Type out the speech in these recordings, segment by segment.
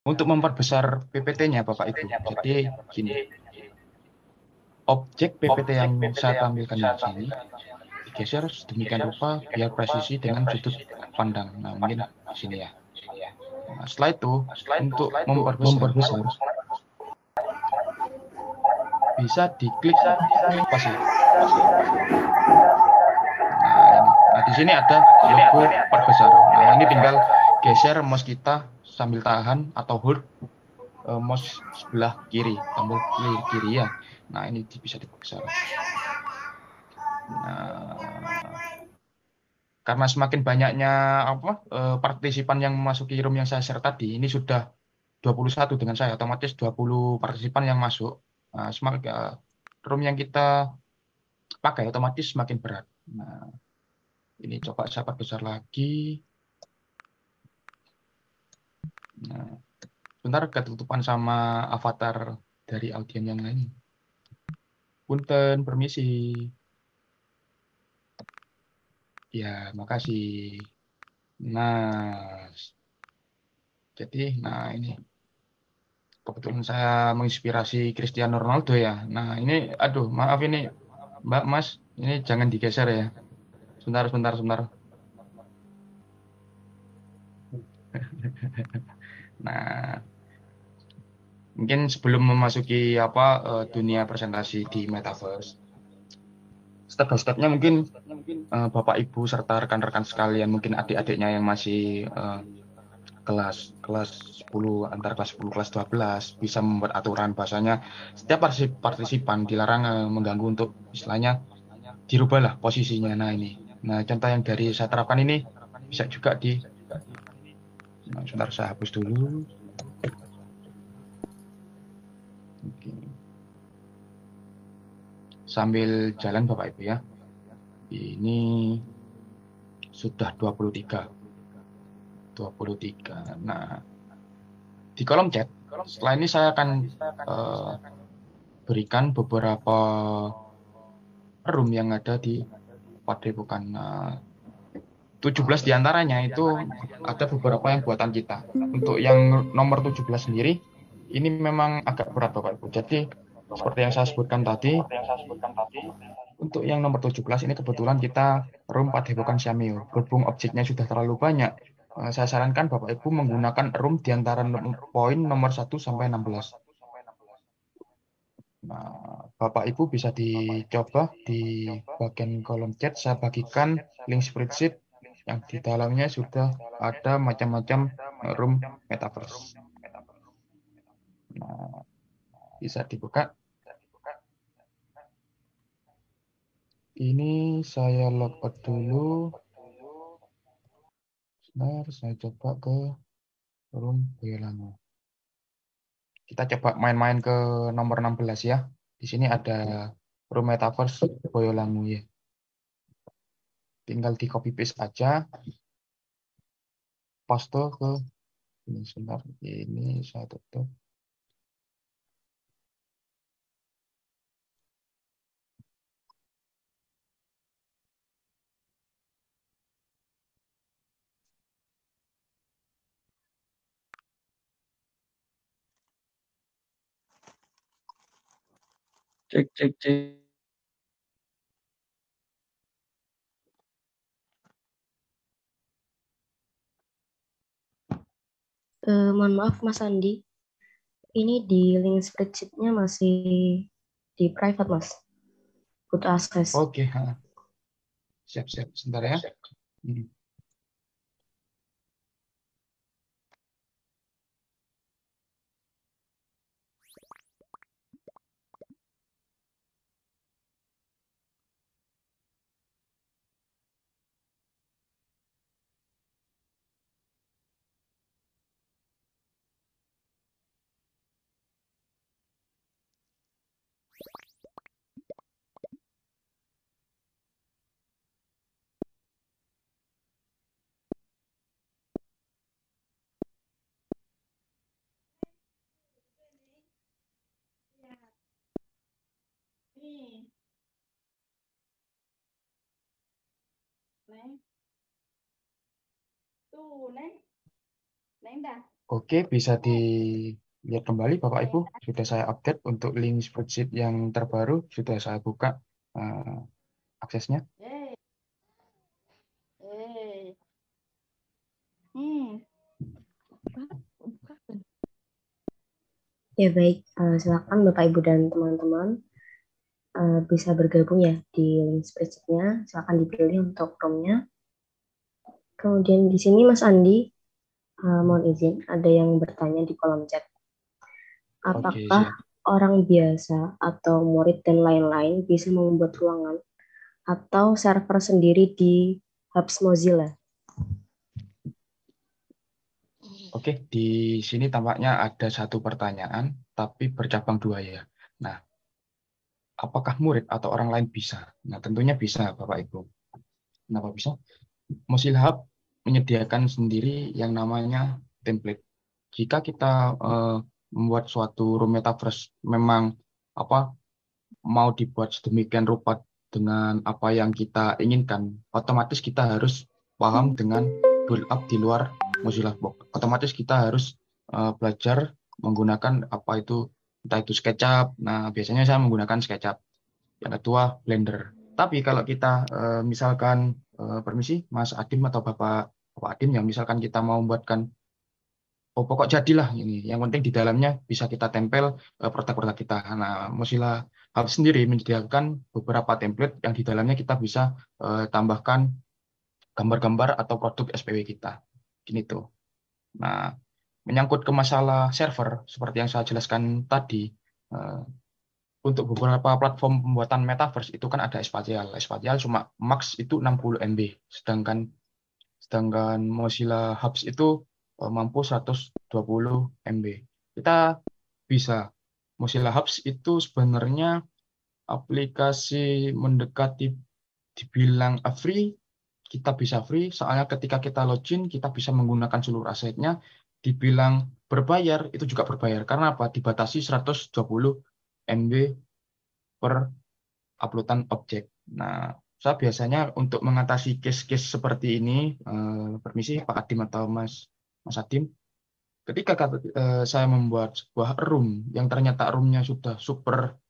untuk memperbesar PPT-nya Bapak Ibu. Jadi gini, objek PPT yang saya tampilkan di sini digeser sedemikian rupa biar presisi dengan sudut pandang. Nah, mungkin di sini ya. Nah, setelah itu untuk memperbesar bisa diklik apa sih? Nah, ini. Nah, di sini ada logo perbesar. Nah, ini tinggal geser mouse kita sambil tahan atau hold mouse sebelah kiri, tombol kiri ya. Nah, ini bisa diperbesar. Nah, karena semakin banyaknya partisipan yang memasuki room yang saya share tadi, ini sudah 21 dengan saya, otomatis 20 partisipan yang masuk. Nah, semakin room yang kita pakai otomatis semakin berat. Nah, ini coba saya perbesar lagi. Nah, bentar ketutupan sama avatar dari audien yang lain. Punten, permisi. Ya, makasih. Nah, jadi, nah ini kebetulan saya menginspirasi Cristiano Ronaldo ya. Nah, ini, aduh, maaf ini, Mbak, Mas, ini jangan digeser ya. Sebentar, sebentar, sebentar. Nah, mungkin sebelum memasuki dunia presentasi di Metaverse, step by stepnya mungkin Bapak Ibu serta rekan-rekan sekalian, mungkin adik-adiknya yang masih kelas kelas 10 antar kelas 10 kelas 12 bisa membuat aturan bahasanya setiap partisipan dilarang mengganggu untuk istilahnya dirubahlah posisinya. Nah ini, nah contoh yang dari saya terapkan ini bisa juga nah, sebentar saya hapus dulu. Oke. Sambil jalan Bapak Ibu ya, ini sudah 23. Nah, di kolom chat setelah ini saya akan eh, berikan beberapa room yang ada di Padepokan. Nah, 17 diantaranya itu ada beberapa yang buatan kita. Untuk yang nomor 17 sendiri, ini memang agak berat Bapak Ibu. Jadi, seperti yang saya sebutkan tadi, untuk yang nomor 17 ini kebetulan kita room Padepokan Siameo. Berhubung objeknya sudah terlalu banyak, saya sarankan Bapak Ibu menggunakan room di antara poin nomor 1 sampai 16. Nah, Bapak Ibu bisa dicoba di bagian kolom chat, saya bagikan link spreadsheet yang di dalamnya sudah ada macam-macam room metaverse. Nah, bisa dibuka. Ini saya logout dulu. Sebentar, saya coba ke room Boyolali. Kita coba main-main ke nomor 16 ya. Di sini ada room metaverse Boyolali ya. Tinggal di copy paste aja, paste ke ini sebentar. Ini saya tutup. Cek, cek, cek. Mohon maaf Mas Andi, ini di link spreadsheet-nya masih di private Mas, good access. Oke, siap-siap, sebentar ya. Neng, tuh neng, neng dah. Oke, bisa dilihat kembali Bapak Ibu. Sudah saya update untuk link spreadsheet yang terbaru. Sudah saya buka eh, aksesnya. Yeay. Yeay. Hmm. Ya baik, silakan Bapak Ibu dan teman-teman bisa bergabung ya di link spreadsheet-nya. Silakan dipilih untuk room-nya. Kemudian di sini Mas Andi, mohon izin, ada yang bertanya di kolom chat. Oke, Apakah siap. orang biasa atau murid dan lain-lain bisa membuat ruangan atau server sendiri di Hubs Mozilla? Oke, di sini tampaknya ada satu pertanyaan, tapi bercabang dua ya. Nah, apakah murid atau orang lain bisa? Nah, tentunya bisa, Bapak Ibu. Kenapa bisa? Mozilla Hub menyediakan sendiri yang namanya template. Jika kita membuat suatu room metaverse memang apa mau dibuat sedemikian rupa dengan apa yang kita inginkan, otomatis kita harus paham dengan build up di luar Mozilla Box. Otomatis kita harus belajar menggunakan apa itu, entah itu SketchUp. Nah, biasanya saya menggunakan SketchUp. Yang kedua, Blender. Tapi kalau kita misalkan permisi Mas Adim atau Bapak Adim, yang misalkan kita mau membuatkan pokok jadilah ini. Yang penting di dalamnya bisa kita tempel produk-produk kita. Nah, Mozilla Hub sendiri menyediakan beberapa template yang di dalamnya kita bisa tambahkan gambar-gambar atau produk SPW kita. Gini tuh. Nah, menyangkut ke masalah server, seperti yang saya jelaskan tadi, untuk beberapa platform pembuatan metaverse itu kan ada Spatial. Spatial cuma max itu 60 MB, sedangkan Mozilla Hubs itu mampu 120 MB. Kita bisa Mozilla Hubs itu sebenarnya aplikasi mendekati dibilang free, kita bisa free, soalnya ketika kita login kita bisa menggunakan seluruh asetnya. Dibilang berbayar, itu juga berbayar. Karena apa? Dibatasi 120 MB per uploadan objek. Nah, saya biasanya untuk mengatasi case-case seperti ini, permisi Pak Adim atau Mas Adim, ketika saya membuat sebuah room yang ternyata roomnya sudah super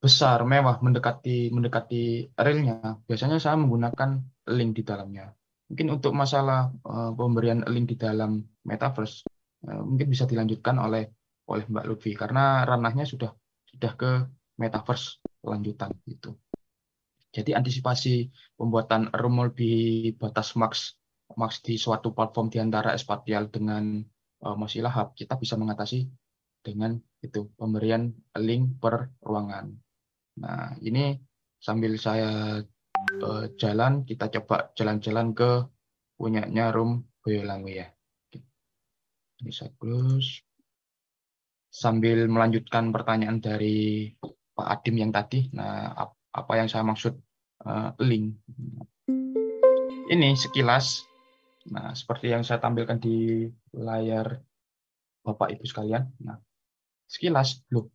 besar, mewah, mendekati realnya, biasanya saya menggunakan link di dalamnya. Mungkin untuk masalah pemberian link di dalam metaverse, mungkin bisa dilanjutkan oleh Mbak Lutfi karena ranahnya sudah ke metaverse lanjutan gitu. Jadi antisipasi pembuatan room lebih batas max di suatu platform di antara Spatial dengan Mozilla Hub, kita bisa mengatasi dengan itu pemberian link per ruangan. Nah, ini sambil saya jalan, kita coba jalan-jalan ke punyanya room Boyolali ya. Ini saya close. Sambil melanjutkan pertanyaan dari Pak Adim yang tadi, nah apa yang saya maksud link? Ini sekilas, nah seperti yang saya tampilkan di layar Bapak Ibu sekalian. Nah, sekilas, loh,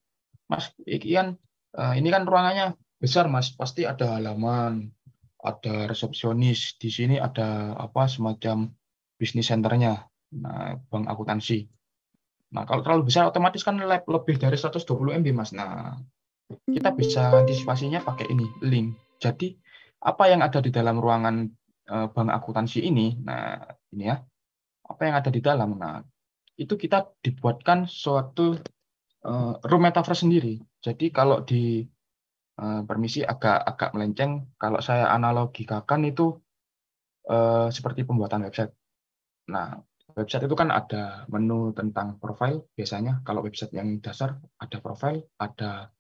Mas, ini kan ruangannya besar, Mas. Pasti ada halaman, ada resepsionis, di sini ada apa semacam bisnis centernya, nah, bank akuntansi. Nah, kalau terlalu besar otomatis kan lebih dari 120 MB, Mas. Nah, kita bisa antisipasinya pakai ini, link. Jadi, apa yang ada di dalam ruangan bank akuntansi ini, nah, ini ya, apa yang ada di dalam. Nah, itu kita dibuatkan suatu room metaverse sendiri. Jadi, kalau di permisi agak melenceng, kalau saya analogikakan itu seperti pembuatan website. Nah, website itu kan ada menu tentang profile biasanya. Kalau website yang dasar ada profile, ada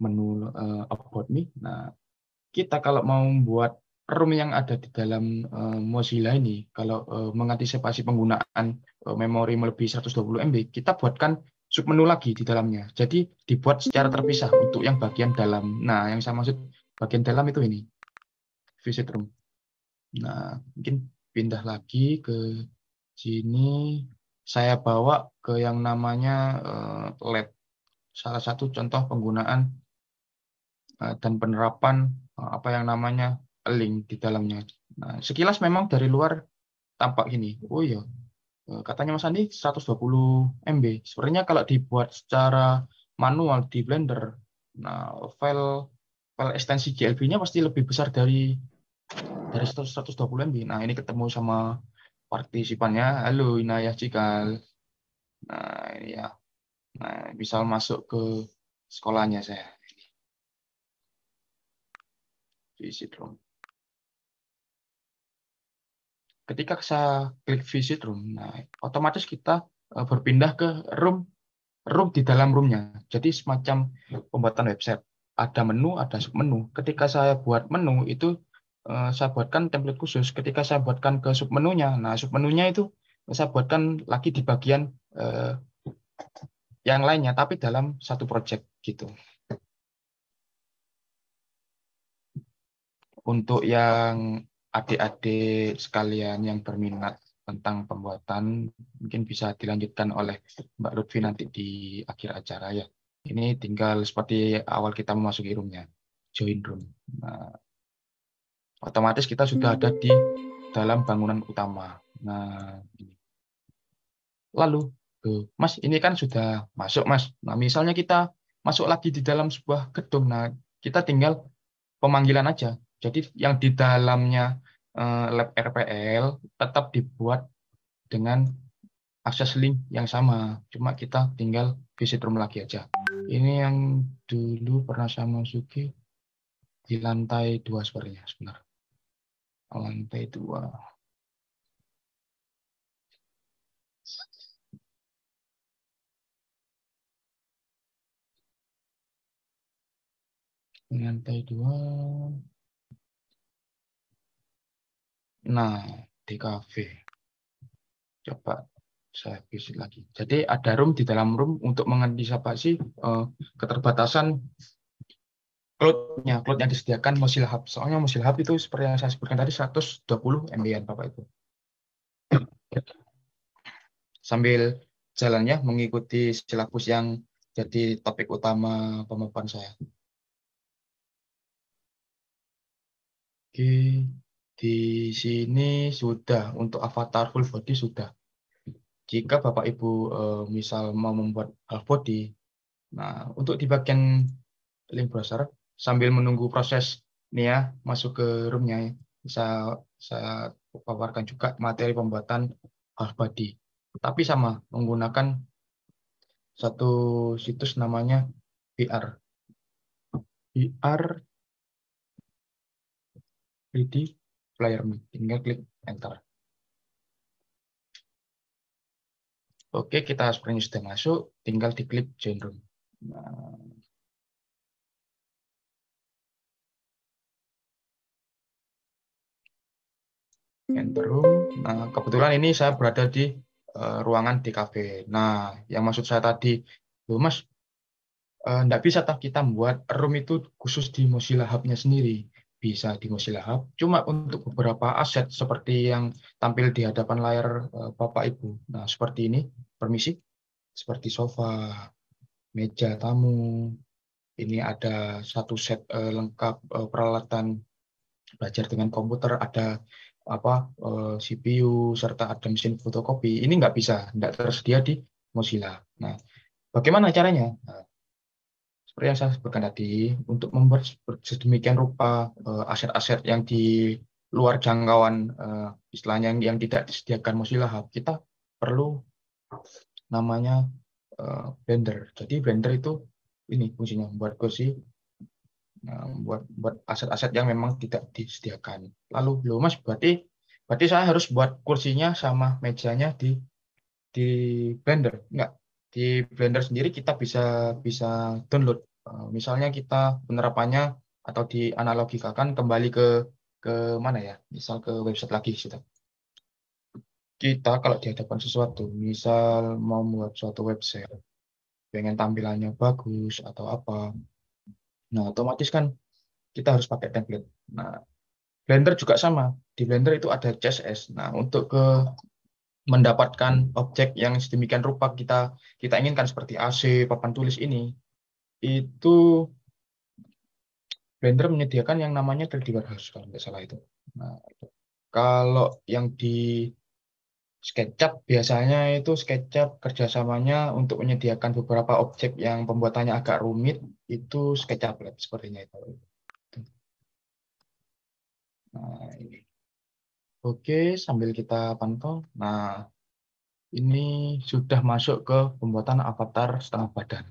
menu about me. Nah, kita kalau mau membuat room yang ada di dalam Mozilla ini, kalau mengantisipasi penggunaan memori melebihi 120 MB, kita buatkan submenu lagi di dalamnya. Jadi dibuat secara terpisah untuk yang bagian dalam. Nah, yang saya maksud bagian dalam itu ini, visit room. Nah, mungkin pindah lagi ke sini. Saya bawa ke yang namanya lab. Salah satu contoh penggunaan dan penerapan apa yang namanya link di dalamnya. Nah, sekilas memang dari luar tampak gini. Oh iya, Katanya Mas Andi 120 MB. Sebenarnya kalau dibuat secara manual di Blender, nah file ekstensi GLB-nya pasti lebih besar dari 120 MB. Nah, ini ketemu sama partisipannya. Halo Inayah Cikal. Nah, ini ya. Nah, bisa masuk ke sekolahnya saya. Visit room. Ketika saya klik visit room, nah otomatis kita berpindah ke room di dalam roomnya. Jadi semacam pembuatan website. Ada menu, ada submenu. Ketika saya buat menu itu saya buatkan template khusus. Ketika saya buatkan ke submenunya, nah submenunya itu saya buatkan lagi di bagian yang lainnya, tapi dalam satu project gitu. Untuk yang adik-adik sekalian yang berminat tentang pembuatan, mungkin bisa dilanjutkan oleh Mbak Lutfi nanti di akhir acara ya. Ini tinggal seperti awal kita memasuki roomnya, join room. Nah, otomatis kita sudah ada di dalam bangunan utama. Nah, ini. Lalu, Mas, ini kan sudah masuk, Mas. Nah, misalnya kita masuk lagi di dalam sebuah gedung. Nah, kita tinggal pemanggilan aja. Jadi yang di dalamnya lab RPL tetap dibuat dengan akses link yang sama. Cuma kita tinggal visit room lagi aja. Ini yang dulu pernah saya masuki di lantai 2 sebenarnya. Sebentar. Lantai 2. Lantai 2. Nah, di cafe. Coba saya visit lagi. Jadi ada room di dalam room untuk mengantisipasi keterbatasan cloud yang disediakan Mozilla Hub. Soalnya Mozilla Hub itu seperti yang saya sebutkan tadi 120 MB-an Bapak Ibu. Sambil jalannya mengikuti silabus yang jadi topik utama pemaparan saya. Oke, di sini sudah untuk avatar full body sudah. Jika Bapak Ibu misal mau membuat half body, nah untuk di bagian link browser sambil menunggu proses nih ya masuk ke roomnya, bisa saya paparkan juga materi pembuatan half body. Tapi sama menggunakan satu situs namanya VR. VR Ready Player Me. Tinggal klik enter. Oke, kita sebenarnya sudah masuk, tinggal diklik join room. Nah, enter room. Nah, kebetulan ini saya berada di ruangan di cafe. Nah, yang maksud saya tadi, loh Mas, nggak bisa tak kita membuat room itu khusus di Mozilla Hub-nya sendiri. Bisa di Mozilla Hub, cuma untuk beberapa aset seperti yang tampil di hadapan layar Bapak Ibu. Nah, seperti ini, permisi, seperti sofa, meja tamu. Ini ada satu set lengkap peralatan belajar dengan komputer, ada CPU serta ada mesin fotokopi. Ini nggak bisa, nggak tersedia di Mozilla. Nah, bagaimana caranya? Nah, seperti yang saya sebutkan tadi, untuk membuat sedemikian rupa aset-aset yang di luar jangkauan istilahnya yang tidak disediakan Mozilla Hub, kita perlu namanya Blender. Jadi Blender itu ini fungsinya membuat kursi, buat aset-aset yang memang tidak disediakan. Lalu, loh Mas, berarti saya harus buat kursinya sama mejanya di Blender? Enggak. Di Blender sendiri kita bisa bisa download. Misalnya kita penerapannya atau dianalogikakan kembali ke mana ya? Misal ke website lagi sudah. Kita kalau dihadapkan sesuatu, misal mau membuat suatu website, pengen tampilannya bagus atau apa, nah otomatis kan kita harus pakai template. Nah, Blender juga sama. Di Blender itu ada CSS. Nah, untuk mendapatkan objek yang sedemikian rupa kita kita inginkan seperti AC, papan tulis ini, itu Blender menyediakan yang namanya 3D Warehouse kalau nggak salah itu. Nah, kalau yang di SketchUp biasanya itu SketchUp kerjasamanya untuk menyediakan beberapa objek yang pembuatannya agak rumit, itu SketchUp Lab sepertinya itu. Nah, ini. Oke, sambil kita pantau. Nah, ini sudah masuk ke pembuatan avatar setengah badan.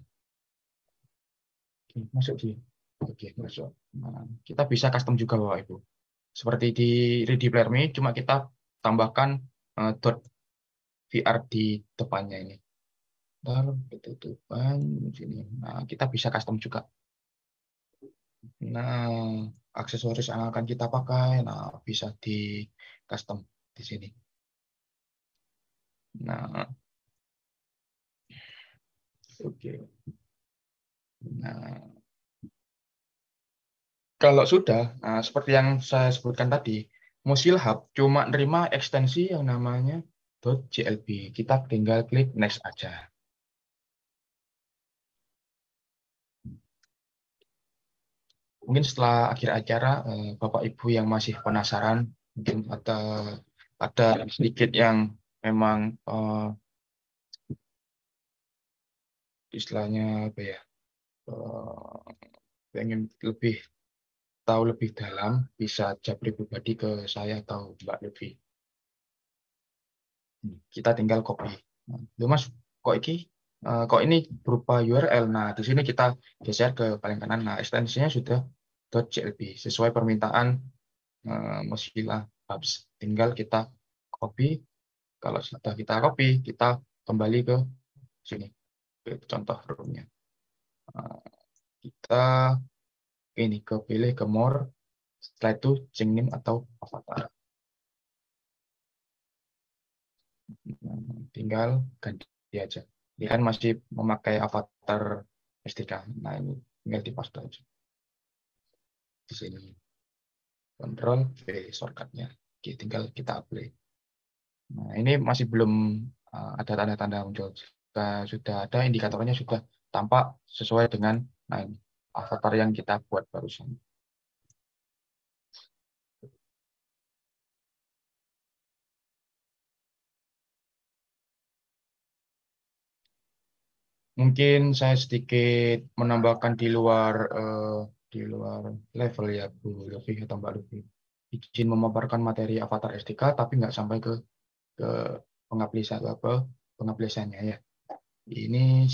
Oke, masuk di. Oke, masuk. Nah, kita bisa custom juga Bapak Ibu. Seperti di Ready Player Me, cuma kita tambahkan dot VR di depannya ini. Dalam ketutupan sini. Nah, kita bisa custom juga. Nah, aksesoris yang akan kita pakai, nah bisa di custom di sini. Nah, oke. Nah, kalau sudah, nah, seperti yang saya sebutkan tadi, Mozilla Hub cuma nerima ekstensi yang namanya .jlb. Kita tinggal klik next aja. Mungkin setelah akhir acara, Bapak Ibu yang masih penasaran, mungkin ada sedikit yang memang istilahnya apa ya, pengen lebih tahu lebih dalam, bisa japri pribadi ke saya atau Mbak Lutfi. Kita tinggal copy. Loh Mas, kok ini berupa URL. Nah, di sini kita geser ke paling kanan. Nah, ekstensinya sudah .jlb sesuai permintaan Mozilla Hubs. Tinggal kita copy. Kalau sudah kita copy, kita kembali ke sini, ke contoh roomnya. Kita ini pilih ke more. Setelah itu change name atau avatar. Tinggal ganti aja. Dia kan masih memakai avatar SDK. Nah, ini tinggal di paste aja. Di sini. Control V shortcutnya. Oke, tinggal kita apply. Nah, ini masih belum ada tanda-tanda muncul. Jika sudah ada indikatornya sudah tampak sesuai dengan avatar yang kita buat barusan. Mungkin saya sedikit menambahkan di luar level ya Bu Luffy atau Mbak Luffy. Izin memaparkan materi avatar SDK tapi nggak sampai ke pengaplikasiannya ya. Ini